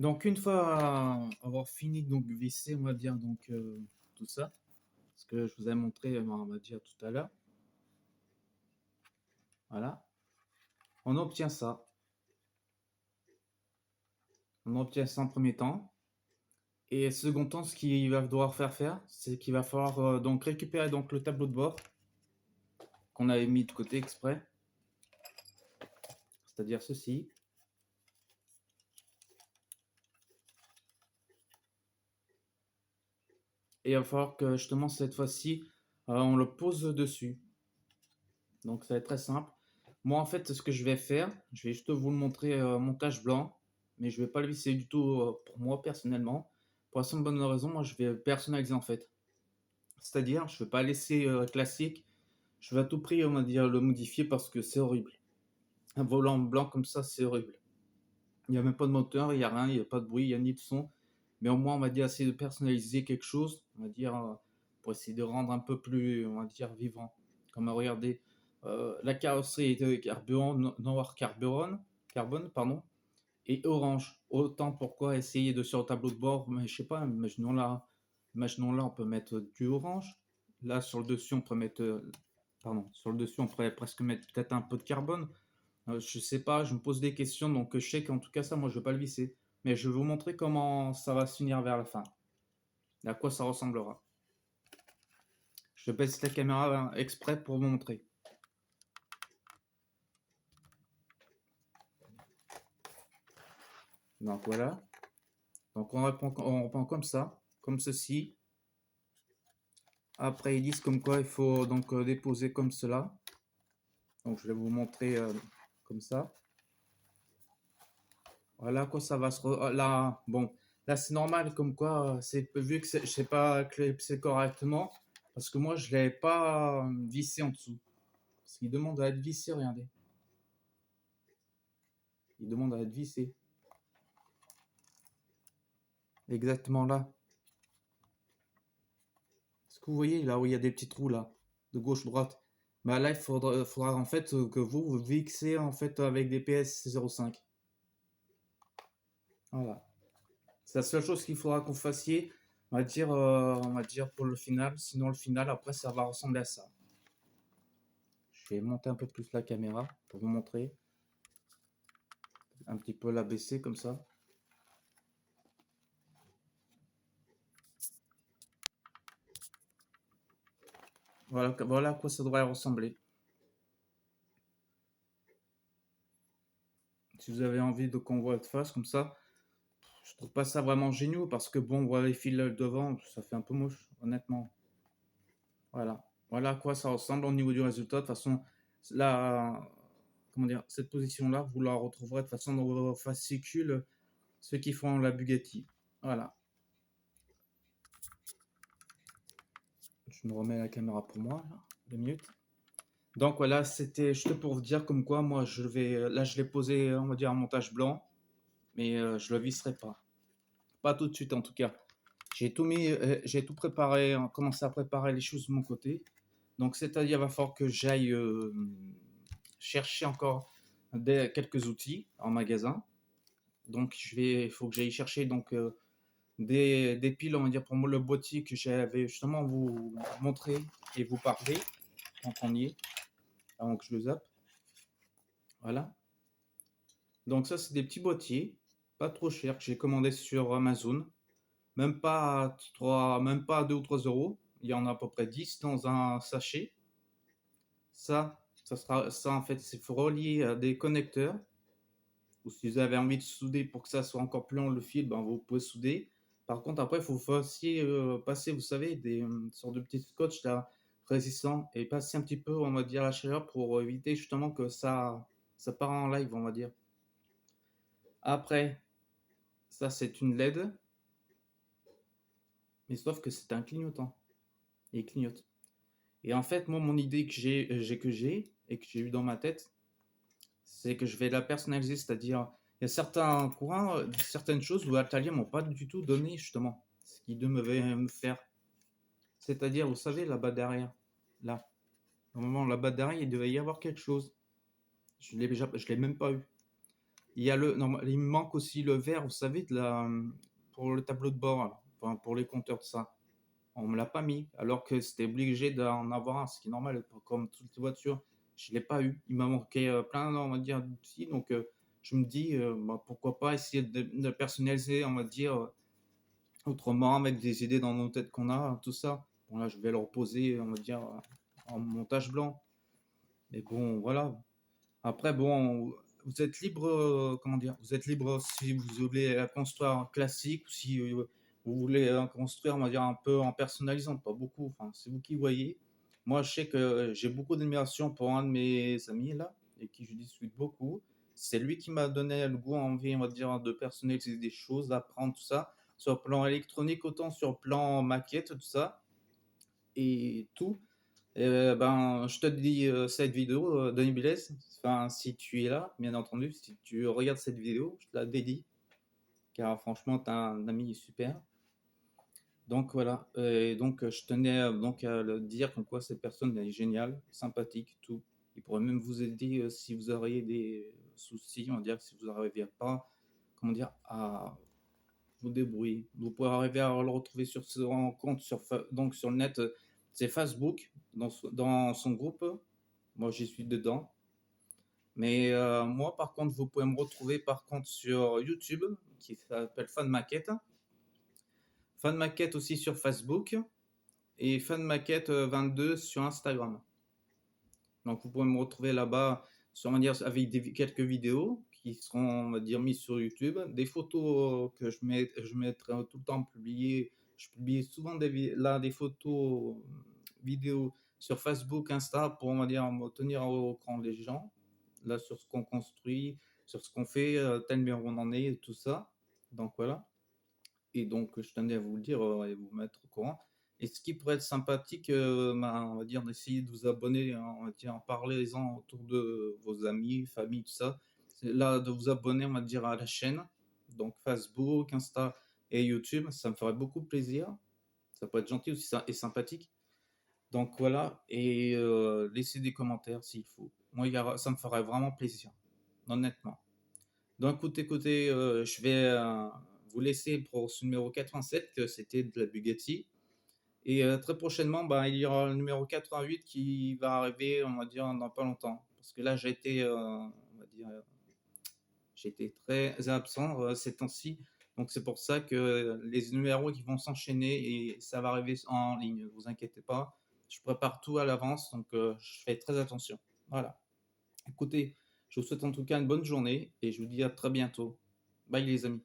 Donc une fois avoir fini donc visser, on va dire donc tout ça, ce que je vous ai montré, on va dire tout à l'heure, voilà. On obtient ça. On obtient ça en premier temps et second temps, ce qu'il va devoir faire, c'est qu'il va falloir, donc récupérer donc le tableau de bord qu'on avait mis de côté exprès, c'est-à-dire ceci. Et il va falloir que justement cette fois-ci, on le pose dessus. Donc ça va être très simple. Moi en fait ce que je vais faire, je vais juste vous le montrer montage blanc, mais je vais pas le visser du tout pour moi personnellement. Pour la simple bonne raison, moi je vais personnaliser en fait. C'est-à-dire je vais pas laisser classique, je vais à tout prix on va dire le modifier parce que c'est horrible. Un volant blanc comme ça c'est horrible. Il n'y a même pas de moteur, il n'y a rien, il n'y a pas de bruit, il n'y a ni de son. Mais au moins on va dire essayer de personnaliser quelque chose, on va dire pour essayer de rendre un peu plus on va dire vivant. Comme regardez la carrosserie est carburant, noir carbone, pardon, et orange. Autant pourquoi essayer de sur le tableau de bord, mais je sais pas, imaginons là, on peut mettre du orange. Là sur le dessus, on peut mettre, pardon, sur le dessus, on pourrait presque mettre peut-être un peu de carbone. Je sais pas, je me pose des questions, donc je sais qu'en tout cas ça, moi je vais pas le visser, mais je vais vous montrer comment ça va se finir vers la fin, et à quoi ça ressemblera. Je baisse la caméra exprès pour vous montrer. Donc voilà. Donc on reprend comme ça, comme ceci. Après ils disent comme quoi il faut donc déposer comme cela. Donc je vais vous montrer comme ça. Voilà à quoi ça va là. Bon, là c'est normal comme quoi c'est vu que je sais pas clipser correctement parce que moi je l'ai pas vissé en dessous. Parce qu'il demande à être vissé, regardez. Il demande à être vissé. Exactement là. Est-ce que vous voyez là où il y a des petits trous là, de gauche droite. Mais là, il faudra en fait que vous vixez en fait avec des PS 05. Voilà. C'est la seule chose qu'il faudra que vous fassiez, on va dire pour le final. Sinon, le final, après, ça va ressembler à ça. Je vais monter un peu plus la caméra pour vous montrer. Un petit peu la baisser comme ça. Voilà à quoi ça devrait ressembler. Si vous avez envie de qu'on voit de face comme ça, je trouve pas ça vraiment génial parce que bon, voilà les fils devant, ça fait un peu moche, honnêtement. Voilà. Voilà à quoi ça ressemble au niveau du résultat. De toute façon, là, comment dire, cette position-là, vous la retrouverez de toute façon dans vos fascicules, ceux qui font la Bugatti. Voilà. Je me remets la caméra pour moi, là, 2 minutes. Donc voilà, c'était juste pour vous dire comme quoi, moi, là, je l'ai posé, on va dire, en montage blanc, mais je le visserai pas. Pas tout de suite, en tout cas. J'ai tout préparé, commencé à préparer les choses de mon côté. Donc, c'est-à-dire, il va falloir que j'aille chercher encore quelques outils en magasin. Donc, il faut que j'aille chercher donc des piles, on va dire, pour le boîtier que j'avais justement vous montrer et vous parler quand on y est, avant que je le zappe. Voilà. Donc, ça, c'est des petits boîtiers, pas trop chers, que j'ai commandé sur Amazon. Même pas 2 ou 3 euros. Il y en a à peu près 10 dans un sachet. Ça en fait, c'est faut relier à des connecteurs. Ou si vous avez envie de souder pour que ça soit encore plus long le fil, ben vous pouvez souder. Par contre, après, il faut aussi passer, vous savez, des sortes de petits scotch là, résistants et passer un petit peu, on va dire, la chaleur pour éviter justement que ça part en live, on va dire. Après, ça c'est une LED, mais sauf que c'est un clignotant. Et il clignote. Et en fait, moi, mon idée que j'ai et que j'ai eu dans ma tête, c'est que je vais la personnaliser, c'est-à-dire, il y a certains courants, certaines choses où Atalier m'ont pas du tout donné, justement, ce qu'ils devaient me faire. C'est-à-dire, vous savez, là-bas derrière, là, normalement, là-bas derrière, il devait y avoir quelque chose. Je l'ai même pas eu. Il y a il me manque aussi le vert, vous savez, pour le tableau de bord, là, enfin, pour les compteurs de ça. On me l'a pas mis, alors que c'était obligé d'en avoir un, ce qui est normal, comme toutes les voitures. Je l'ai pas eu. Il m'a manqué, plein, on va dire, d'outils, donc je me dis, bah, pourquoi pas essayer de personnaliser, on va dire, autrement, avec des idées dans nos têtes qu'on a, tout ça. Bon là, je vais le reposer, on va dire, en montage blanc. Mais bon, voilà. Après, bon, vous êtes libre, comment dire, vous êtes libre si vous voulez la construire en classique ou si vous voulez construire, on va dire, un peu en personnalisant, pas beaucoup. Enfin, c'est vous qui voyez. Moi, je sais que j'ai beaucoup d'admiration pour un de mes amis là, et qui je discute beaucoup. C'est lui qui m'a donné le goût, envie, on va dire, de personnaliser des choses, d'apprendre tout ça, sur le plan électronique, autant sur le plan maquette, tout ça, et tout. Ben, je te dis cette vidéo, Denis Blaise, enfin, si tu es là, bien entendu, si tu regardes cette vidéo, je te la dédie, car franchement, tu as un ami super. Donc voilà, et donc je tenais donc à le dire comme quoi cette personne est géniale, sympathique, tout. Il pourrait même vous aider si vous auriez des soucis, on va dire, si vous n'arrivez pas, comment dire, à vous débrouiller. Vous pouvez arriver à le retrouver sur son compte, donc sur le net, c'est Facebook, dans son groupe. Moi, j'y suis dedans. Mais moi, par contre, vous pouvez me retrouver par contre sur YouTube, qui s'appelle Fan Maquette. Fan Maquette aussi sur Facebook et Fan Maquette 22 sur Instagram. Donc, vous pouvez me retrouver là-bas, on va dire, avec quelques vidéos qui seront, on va dire, mises sur YouTube, des photos que je mettrai tout le temps publiées. Je publie souvent des photos vidéos sur Facebook, Insta, pour, on va dire, me tenir au courant des gens, là, sur ce qu'on construit, sur ce qu'on fait, tel où on en est, tout ça. Donc, voilà. Et donc, je tenais à vous le dire et vous mettre au courant. Et ce qui pourrait être sympathique, ben, on va dire, d'essayer de vous abonner, hein, on va dire, en parlez-en autour de vos amis, famille, tout ça. C'est là de vous abonner, on va dire, à la chaîne. Donc, Facebook, Insta et YouTube. Ça me ferait beaucoup plaisir. Ça peut être gentil aussi et sympathique. Donc, voilà. Et laissez des commentaires s'il faut. Moi, ça me ferait vraiment plaisir, honnêtement. Donc, écoutez, je vais vous laisser pour ce numéro 87, que c'était de la Bugatti. Et très prochainement, bah, il y aura le numéro 88 qui va arriver, on va dire, dans pas longtemps. Parce que là, on va dire, j'ai été très absent ces temps-ci. Donc, c'est pour ça que les numéros qui vont s'enchaîner et ça va arriver en ligne. Ne vous inquiétez pas. Je prépare tout à l'avance, donc je fais très attention. Voilà. Écoutez, je vous souhaite en tout cas une bonne journée et je vous dis à très bientôt. Bye les amis.